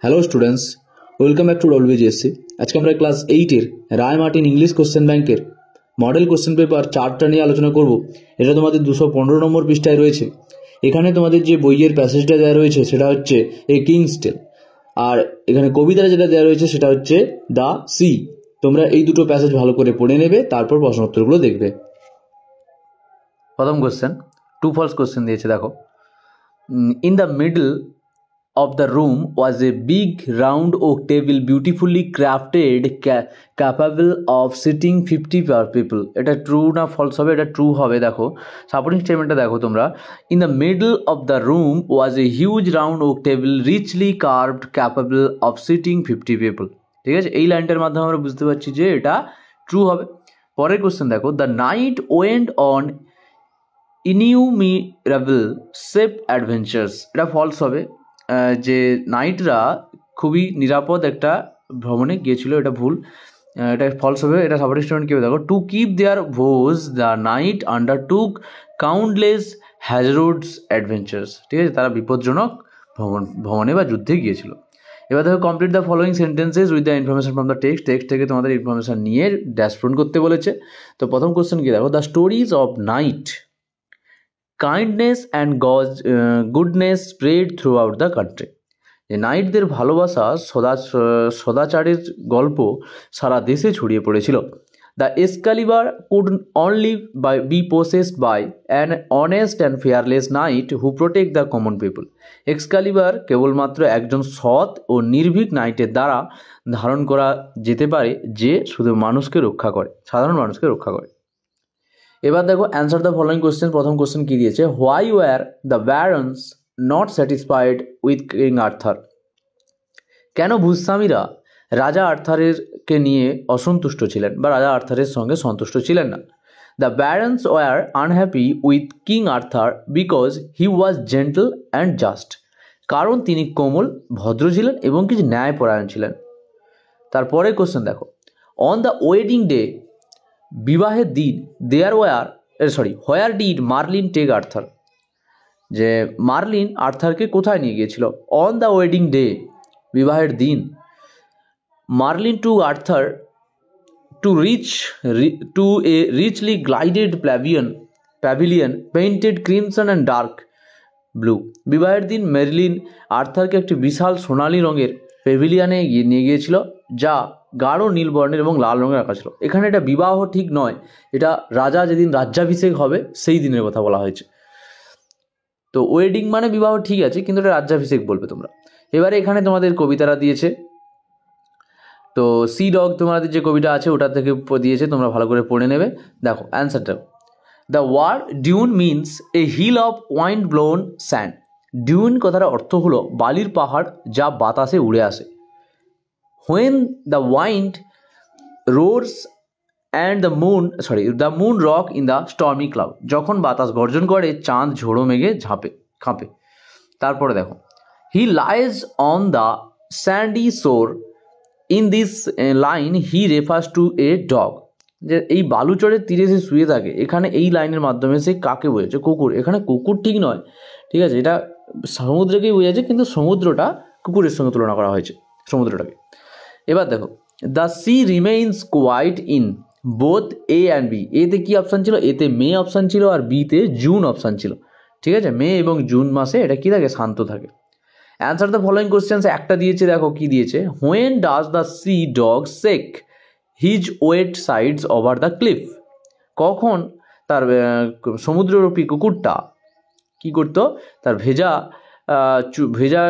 Hello students, welcome back to WBGSC. আজকে আমরা class 8-এর রায় মার্টিন ইংলিশ কোশ্চেন ব্যাংকের মডেল কোশ্চেন পেপার 4টা নিয়ে আলোচনা করব। এটা তোমাদের 215 নম্বর পৃষ্ঠায় রয়েছে। এখানে তোমাদের যে বইয়ের প্যাসেজটা দেওয়া রয়েছে সেটা হচ্ছে এ কিংস টেল, আর এখানে কবিতাটা যেটা দেওয়া রয়েছে সেটা হচ্ছে দ্য সি। তোমরা এই দুটো প্যাসেজ ভালো করে পড়ে নেবে, তারপর প্রশ্ন উত্তরগুলো দেখবে। প্রথম কোশ্চেন, টু ফলস কোশ্চেন দিয়েছে, দেখো। In the middle of the room was a big round oak table beautifully crafted, capable of sitting 50 people. এটা ট্রু না ফলস হবে? এটা ট্রু হবে। দেখো সাপোর্টিং স্টেটমেন্টটা দেখো তোমরা। In the middle of the room was a huge round oak table richly carved, capable of sitting 50 people. ঠিক আছে, এই লাইনটার মাধ্যমে আমরা বুঝতে পারছি যে এটা ট্রু হবে। পরের কোশ্চেন দেখো, the knight went on innumerable safe adventures. এটা ফলস হবে, যে নাইটরা খুবই নিরাপদ একটা ভ্রমণে গিয়েছিল, এটা ভুল, এটা ফলস হবে। এটা সাপোর্টিং স্টেটমেন্ট কী হবে দেখো, টু কিপ দেয়ার ভোজ the night আন্ডারটুক countless hazards adventures. ঠিক আছে, তারা বিপজ্জনক ভ্রমণে বা যুদ্ধে গিয়েছিল। এবার দেখো, complete the following sentences with the information from the text. Text থেকে তোমাদের ইনফরমেশন নিয়ে ড্যাশ পূরণ করতে বলেছে। তো প্রথম কোশ্চেন কি দেখো, the stories of knight kindness and goodness spread throughout the country. যে নাইটদের ভালোবাসা সদাচারের গল্প সারা দেশে ছড়িয়ে পড়েছিল। The Excalibur could only be possessed by an honest and fearless knight who protect the common people. Excalibur কেবলমাত্র একজন সৎ ও নির্ভীক নাইটের দ্বারা ধারণ করা যেতে পারে, যে শুধু মানুষকে রক্ষা করে, সাধারণ মানুষকে রক্ষা করে। এবার দেখো, অ্যান্সার দ্য ফলোয়িং কোশ্চেন। প্রথম কোশ্চেন কি দিয়েছে, why were the barons not satisfied with King Arthur. কেন ভূস্বামীরা রাজা আর্থারকে নিয়ে অসন্তুষ্ট ছিলেন বা রাজা আর্থারের সঙ্গে সন্তুষ্ট ছিলেন না। The barons were unhappy with King Arthur because he was gentle and just. কারণ তিনি কোমল, ভদ্র ছিলেন এবং কিছু ন্যায়পরায়ণ ছিলেন। তারপরে কোশ্চেন দেখো, অন দ্য ওয়েডিং ডে, বিবাহের দিন, where did Merlin take Arthur. যে মার্লিন আর্থারকে কোথায় নিয়ে গিয়েছিল? অন দ্য ওয়েডিং ডে, বিবাহের দিন, Merlin to Arthur to a richly glided pavilion painted crimson and dark blue. বিবাহের দিন মেরলিন আর্থারকে একটি বিশাল সোনালি রঙের প্যাভিলিয়নে নিয়ে গিয়েছিল, যা গাঢ় নীল বর্ণের এবং লাল রঙের আঁকা ছিল। এখানে এটা বিবাহ ঠিক নয়, এটা রাজা যেদিন রাজ্যাভিষেক হবে সেই দিনের কথা বলা হয়েছে। তো ওয়েডিং মানে বিবাহ ঠিক আছে, কিন্তু এটা রাজ্যাভিষেক বলবে তোমরা। এবারে এখানে তোমাদের কবিতাটা দিয়েছে। তো সি ডগ তোমাদের যে কবিতা আছে ওটা থেকে দিয়েছে, তোমরা ভালো করে পড়ে নেবে। দেখো অ্যান্সারটা, the word dune means a hill of wind blown sand. Dune কথার অর্থ হলো বালির পাহাড় যা বাতাসে উড়ে আসে। When the wind roars and the moon rock in the stormy cloud. যখন বাতাস গর্জন করে, চাঁদ ঝোড়ো মেঘে কাঁপে। তারপরে দেখো, হি লাইজ অন দ্য স্যান্ডি শোর। In this line he refers to a dog. যে এই বালুচরের তীরে সে শুয়ে থাকে, এখানে এই লাইনের মাধ্যমে সে কাকে বোঝাচ্ছে? কুকুর। এখানে কুকুর ঠিক নয়, ঠিক আছে, এটা সমুদ্রকেই বোঝাচ্ছে, কিন্তু সমুদ্রটা কুকুরের সঙ্গে তুলনা করা হয়েছে, সমুদ্রটাকে। এবার দেখো, the sea remains quiet in both A and B. এতে কি অপশান ছিল? এতে মে অপশান ছিল, আর বিতে জুন অপশান ছিল। ঠিক আছে, মে এবং জুন মাসে এটা কি থাকে? শান্ত থাকে। অ্যান্সার দ্য ফলোয়িং কোশ্চেন্স একটা দিয়েছে, দেখো কি দিয়েছে, when does the sea dog shake his wet sides over the cliff. কখন তার সমুদ্ররূপী কুকুরটা কি করতো? তার ভেজা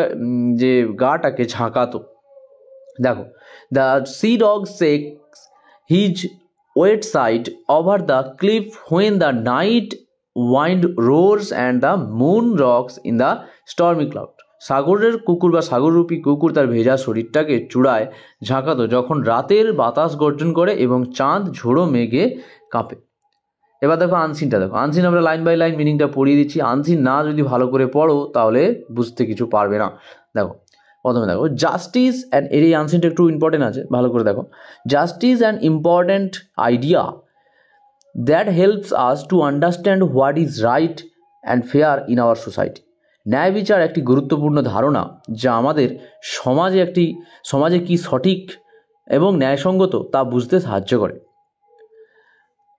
যে গাটাকে ঝাঁকাতো। দেখো, the sea dog shakes his wet side over the cliff when the night wind roars and the moon rocks in the stormy cloud. সাগরের কুকুর বা সাগররূপী কুকুর তার ভেজা শরীরটাকে চূড়ায় ঝাঁকাতো যখন রাতের বাতাস গর্জন করে এবং চাঁদ ঝোড়ো মেঘে কাঁপে। এবার দেখো আনসিনটা, দেখো আনসিন আমরা লাইন বাই লাইন মিনিংটা পড়িয়ে দিচ্ছি। আনসিন না যদি ভালো করে পড়ো তাহলে বুঝতে কিছু পারবে না। দেখো প্রথমে দেখো, জাস্টিস অ্যান্ড, এর এই আনসিনটা একটু ইম্পর্টেন্ট আছে, ভালো করে দেখো। Justice and important idea that helps us to understand what is right and fair in our society. ন্যায় বিচার একটি গুরুত্বপূর্ণ ধারণা যা আমাদের সমাজে কি সঠিক এবং ন্যায়সঙ্গত তা বুঝতে সাহায্য করে।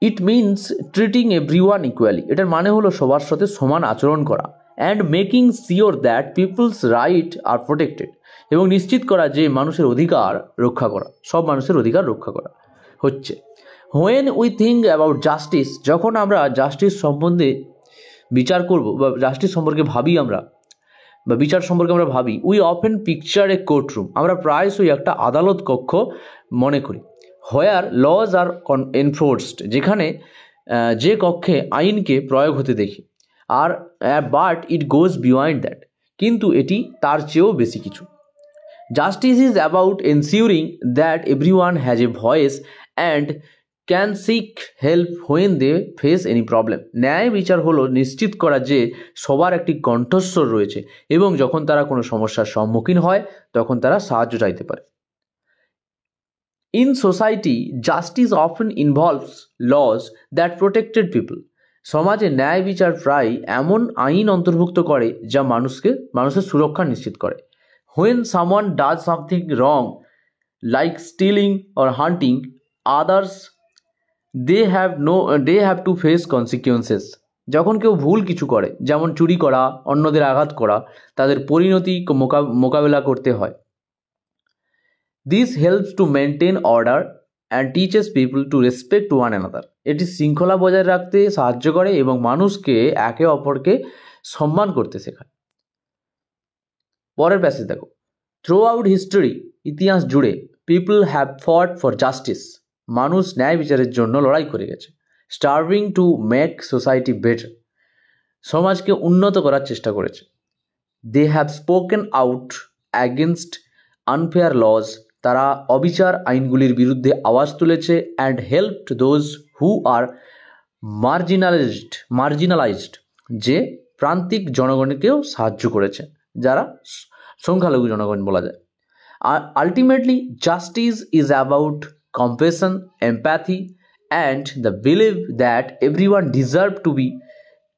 It means treating everyone equally, এটার মানে হলো সবার সাথে সমান আচরণ করা। And making sure that people's right are protected, এবং নিশ্চিত করা যে মানুষের অধিকার রক্ষা করা, সব মানুষের অধিকার রক্ষা করা হচ্ছে। When we think about justice, যখন আমরা জাস্টিস সম্বন্ধে বিচার করব বা জাস্টিস সম্পর্কে ভাবি আমরা বা বিচার সম্পর্কে আমরা ভাবি, we often picture A courtroom, আমরা প্রায়শই একটা আদালত কক্ষ মনে করি। হোয়ার লজ আর এনফোর্সড, যেখানে যে কক্ষে আইনকে প্রয়োগ হতে দেখি। আর but it goes beyond that, কিন্তু এটি তার চেয়েও বেশি কিছু। Justice is about ensuring that everyone has a voice and can seek help when they face any problem. ন্যায় বিচার হলো নিশ্চিত করা যে সবার একটি কণ্ঠস্বর রয়েছে এবং যখন তারা কোনো সমস্যার সম্মুখীন হয় তখন তারা সাহায্য চাইতে পারে। In society justice often involves laws that protected people. সমাজে ন্যায় বিচার প্রায় এমন আইন অন্তর্ভুক্ত করে যা মানুষের সুরক্ষা নিশ্চিত করে। When someone does something wrong like stealing or hunting others they have to face consequences, যখন কেউ ভুল কিছু করে যেমন চুরি করা, অন্যদের আঘাত করা, তাদের পরিণতি মোকাবেলা করতে হয়। This helps to maintain order and teaches people to respect one another. এটি শৃঙ্খলা বজায় রাখতে সাহায্য করে এবং মানুষকে একে অপরকে সম্মান করতে শেখায়। পরের প্যাসেজ দেখো, থ্রু আউট হিস্টোরি, ইতিহাস জুড়ে, people have fought for justice, মানুষ ন্যায় বিচারের জন্য লড়াই করে গেছে। Starving to make society better, সমাজকে উন্নত করার চেষ্টা করেছে। They have spoken out against unfair laws, তারা অবিচার আইনগুলির বিরুদ্ধে আওয়াজ তুলেছে। And helped those who are marginalised, যে প্রান্তিক জনগণকেও সাহায্য করেছে, যারা সংখ্যালঘু জনগণ বলা যায়। Ultimately justice is about compassion, empathy, and the belief that everyone deserves to be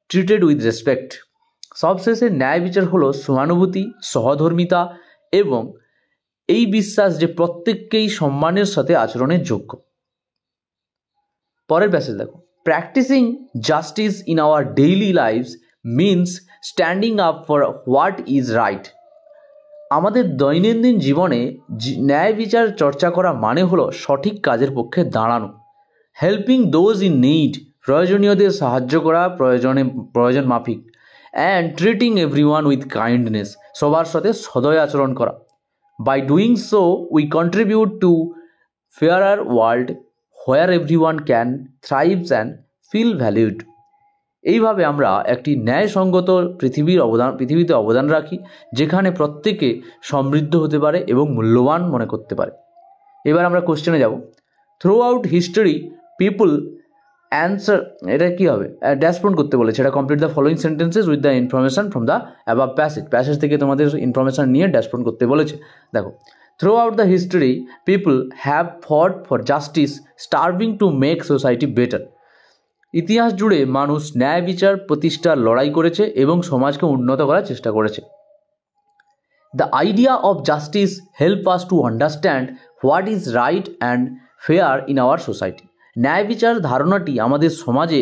treated with respect. সবশেষে ন্যায় বিচার হলো সহানুভূতি, সহধর্মিতা এবং এই বিশ্বাস যে প্রত্যেককেই সম্মানের সাথে আচরণের যোগ্য। পরের প্যাসেজ দেখো, practising justice in our daily lives means standing up for what is right. আমাদের দৈনন্দিন জীবনে ন্যায় বিচার চর্চা করা মানে হলো সঠিক কাজের পক্ষে দাঁড়ানো। হেল্পিং দোজ ইন নিড, প্রয়োজনীয়দের সাহায্য করা প্রয়োজন মাফিক। And treating everyone with kindness, সবার সাথে সদয় আচরণ করা। By doing so we contribute to fairer world where everyone can thrives and feel valued. এইভাবে আমরা একটি ন্যায়সঙ্গত পৃথিবীতে অবদান রাখি, যেখানে প্রত্যেকে সমৃদ্ধ হতে পারে এবং মূল্যবান মনে করতে পারে। এবার আমরা কোশ্চেনে যাব। Through out history people answer, এটা কী হবে, ড্যাশপোন্ড করতে বলেছে। এটা complete the following sentences with the information from the above passage থেকে তোমাদের ইনফরমেশন নিয়ে ড্যাশপোন্ড করতে বলেছে। দেখো, through out the history people have fought for justice starving to make society better. ইতিহাস জুড়ে মানুষ ন্যায় বিচার প্রতিষ্ঠার লড়াই করেছে এবং সমাজকে উন্নত করার চেষ্টা করেছে। The idea of justice help us to understand what is right and fair in our society. ন্যায় বিচার ধারণাটি আমাদের সমাজে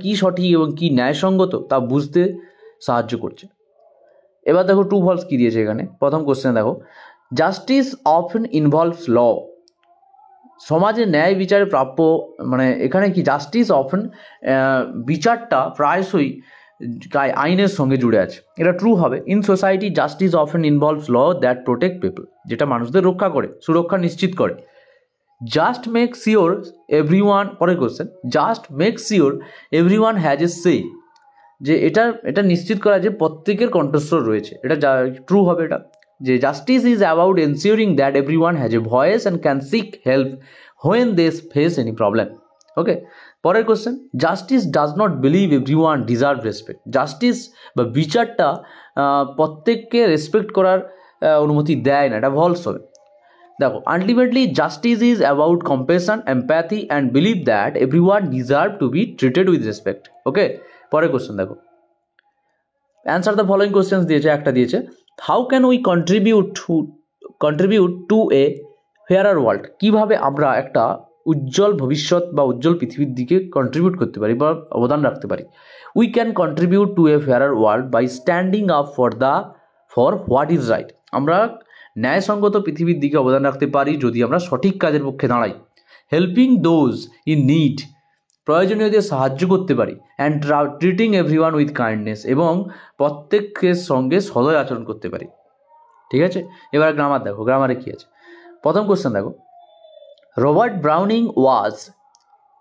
কি সঠিক এবং কি ন্যায়সঙ্গত তা বুঝতে সাহায্য করছে। এবার দেখো ট্রু ফলস কী দিয়েছে এখানে। প্রথম কোশ্চেন দেখো, জাস্টিস অফেন ইনভলভস ল। সমাজে ন্যায় বিচারে প্রাপ্য, মানে এখানে কি জাস্টিস অফেন, বিচারটা প্রায়শই আইনের সঙ্গে জুড়ে আছে, এটা ট্রু হবে। In society justice often involves law that protect people, যেটা মানুষদের রক্ষা করে, সুরক্ষা নিশ্চিত করে। জাস্ট মেক শিওর এভরিওয়ান, পরের question, just make sure everyone has a say, যে এটা নিশ্চিত করা যে প্রত্যেকের কণ্ঠস্বর রয়েছে, এটা ট্রু হবে। এটা যে justice is about ensuring that everyone has a voice and can seek help when they face any problem. Okay, পরের question, justice does not believe everyone deserve respect. জাস্টিস বা বিচারটা প্রত্যেককে রেসপেক্ট করার অনুমতি দেয় না, এটা ফলস হবে। দেখো, ultimately justice is about compassion, empathy and believe that everyone deserve to be treated with respect. Okay, পরের কোশ্চেন দেখো, অ্যান্সার দ্য ফলোয়িং কোশ্চেন্স দিয়েছে, একটা দিয়েছে how can we contribute to a fairer world, কীভাবে আমরা একটা উজ্জ্বল ভবিষ্যৎ বা উজ্জ্বল পৃথিবীর দিকে কন্ট্রিবিউট করতে পারি বা অবদান রাখতে পারি। We can contribute to a fairer world by standing up for what is right, আমরা ন্যায়সঙ্গত পৃথিবীর দিকে অবদান রাখতে পারি যদি আমরা সঠিক কাজের পক্ষে দাঁড়াই। হেল্পিং দোজ ইন নিড, প্রয়োজনীয়দের সাহায্য করতে পারি। And treating everyone with kindness, এবং প্রত্যেকের সঙ্গে সদয় আচরণ করতে পারি। ঠিক আছে, এবার গ্রামার দেখো, গ্রামারে কী আছে। প্রথম কোশ্চেন দেখো, Robert Browning was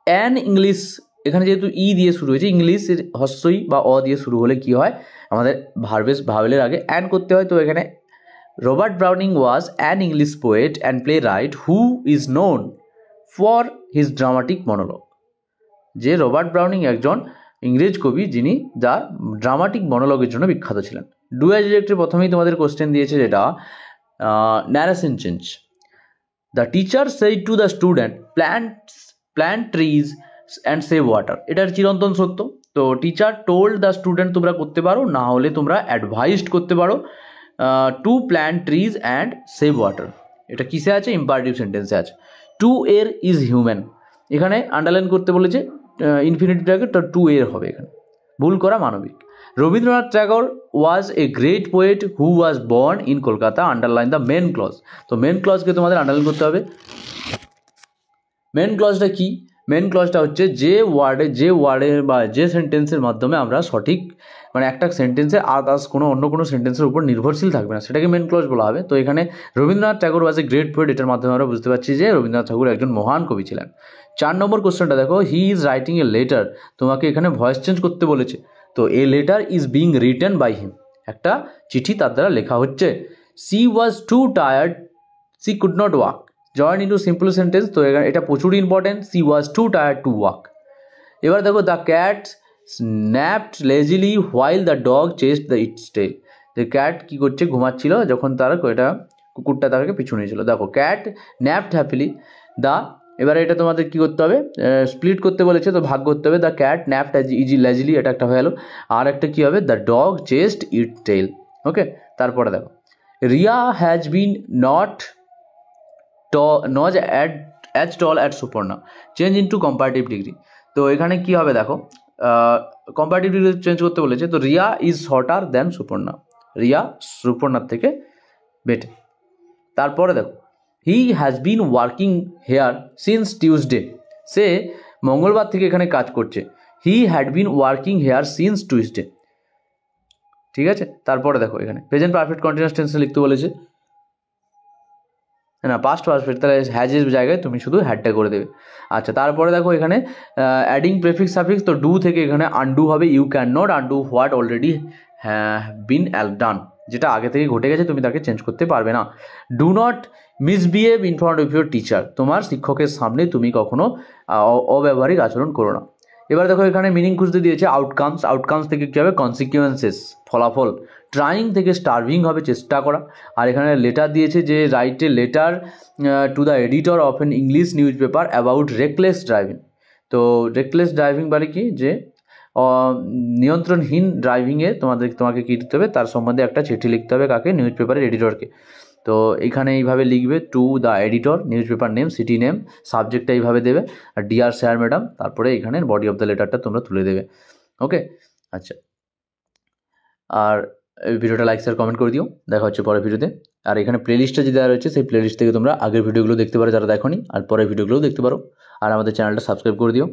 an English, এখানে যেহেতু ই দিয়ে শুরু হয়েছে, ইংলিশের হস্যই বা অ দিয়ে শুরু হলে কি হয়, আমাদের ভাওয়েলের আগে অ্যান করতে হয়। তো এখানে Robert Browning was an English poet and play right who is known for his dramatic monologue, যে রবার্ট ব্রাউনিং একজন ইংরেজ কবি যিনি যার ড্রামাটিক মনোলগের জন্য বিখ্যাত ছিলেন। ডু অ্যাডজেক্টিভ প্রথমেই তোমাদের কোশ্চেন দিয়েছে, যেটা narration change. The teacher said to the student plant trees and save water, এটার চিরন্তন সত্য। তো টিচার টোল্ড দ্য স্টুডেন্ট তোমরা করতে পারো, না হলে তোমরা অ্যাডভাইসড করতে পারো to plant trees and save water. এটা কিসে আছে, ইম্পারেটিভ সেন্টেন্সে আছে। টু এর ইজ হিউম্যান, এখানে আন্ডারলাইন করতে বলেছে ইনফিনিটিভটাকে, তো টু এর হবে এখানে, ভুল করা মানবিক। Rabindranath Tagore was a great poet who was born in Kolkata, underline the main clause. তো মেন ক্লজকে তোমাদের আন্ডারলাইন করতে হবে। মেন ক্লজটা কি, মেন ক্লজটা হচ্ছে যে ওয়ার্ডে বা যে সেন্টেন্সের মাধ্যমে আমরা সঠিক, মানে একটা সেন্টেন্সের আদার্স অন্য কোনো সেন্টেন্সের উপর নির্ভরশীল থাকবে না, সেটাকে মেন ক্লজ বলা হবে। তো এখানে Rabindranath Tagore was a great poet, এটার মাধ্যমে আমরা বুঝতে পারছি যে রবীন্দ্রনাথ ঠাকুর একজন মহান কবি ছিলেন। 4 নম্বর কোশ্চেনটা দেখো, he is writing a letter, তোমাকে এখানে ভয়েস চেঞ্জ করতে বলেছে। তো a letter is being written by him, একটা চিঠি তার দ্বারা লেখা হচ্ছে। She was too tired she could not walk, join into simple sentence. তো এটা প্রচুর important, she was too tired to walk. এবার দেখো, the cat snapped lazily while the dog chased the its tail, যে ক্যাট কী করছে, ঘুমাচ্ছিল যখন তার কুকুরটা তাকে পিছু নিয়েছিল। দেখো, ক্যাট ন্যাপড হ্যাপিলি দ্য, এবারে এটা তোমাদের কী করতে হবে, স্প্লিট করতে বলেছে, তো ভাগ করতে হবে। দ্য ক্যাট ন্যাপড লেজিলি, এটা একটা হয়ে গেল। আর একটা কী হবে, দ্য ডগ চেস্ট ইটস টেল। ওকে, তারপরে দেখো, Riya has been not as tall at Suparna, change into comparative degree. তো এখানে কি হবে দেখো, কম্পারেটিভ ডিগ্রি চেঞ্জ করতে বলেছে। তো Riya is shorter than Suparna, Riya সুপর্ণার থেকে বেটে। তারপরে দেখো, he has been working here since Tuesday, সে মঙ্গলবার থেকে এখানে কাজ করছে। He had been working here since Tuesday. ঠিক আছে, তারপরে দেখো, এখানে প্রেজেন্ট পারফেক্ট কন্টিনিউয়াস টেন্সে লিখতে বলেছে, না পাস্ট পারফেক্ট, তাহলে হ্যাজের জায়গায় তুমি শুধু হ্যাডটা করে দেবে। আচ্ছা, তারপরে দেখো এখানে অ্যাডিং প্রেফিক্স সাফিক্স, তো ডু থেকে এখানে আনডু হবে। You can not undo what already been done, যেটা আগে থেকে ঘটে গেছে তুমি তাকে চেঞ্জ করতে পারবে না। Do not misbehave in front of your teacher, তোমার শিক্ষকের সামনে তুমি কখনো অব্যবহারিক আচরণ করো না। এবার দেখো, এখানে মিনিং খুঁজতে দিয়েছে আউটকামস থেকে কী হবে, কনসিকুয়েন্সেস, ফলাফল। ট্রাইং থেকে স্টার্ভিং হবে, চেষ্টা করা। আর এখানে লেটার দিয়েছে, যে write a letter to the editor of N English news paper about reckless driving. তো রেকলেস ড্রাইভিং মানে কি, যে নিয়ন্ত্রণহীন ড্রাইভিংয়ে তোমাকে কী লিখতে হবে, তার সম্বন্ধে একটা চিঠি লিখতে হবে, কাকে, নিউজ পেপারের এডিটরকে। তো এখানে এইভাবে লিখবে, to the editor, news paper name, city name, সাবজেক্টটা এইভাবে দেবে, আর ডিয়ার স্যার ম্যাডাম, তারপরে এখানে বডি অফ দ্য লেটারটা তোমরা তুলে দেবে। ওকে, আচ্ছা, আর এই ভিডিওটা লাইক শেয়ার কমেন্ট করে দিও। দেখা হচ্ছে পরের ভিডিওতে। আর এখানে প্লেলিস্টটা যে দেওয়া রয়েছে, সেই প্লেলিস্ট থেকে তোমরা আগের ভিডিওগুলো দেখতে পারো যারা দেখোনি, আর পরের ভিডিওগুলোও দেখতে পারো। আর আমাদের চ্যানেলটা সাবস্ক্রাইব করে দিও।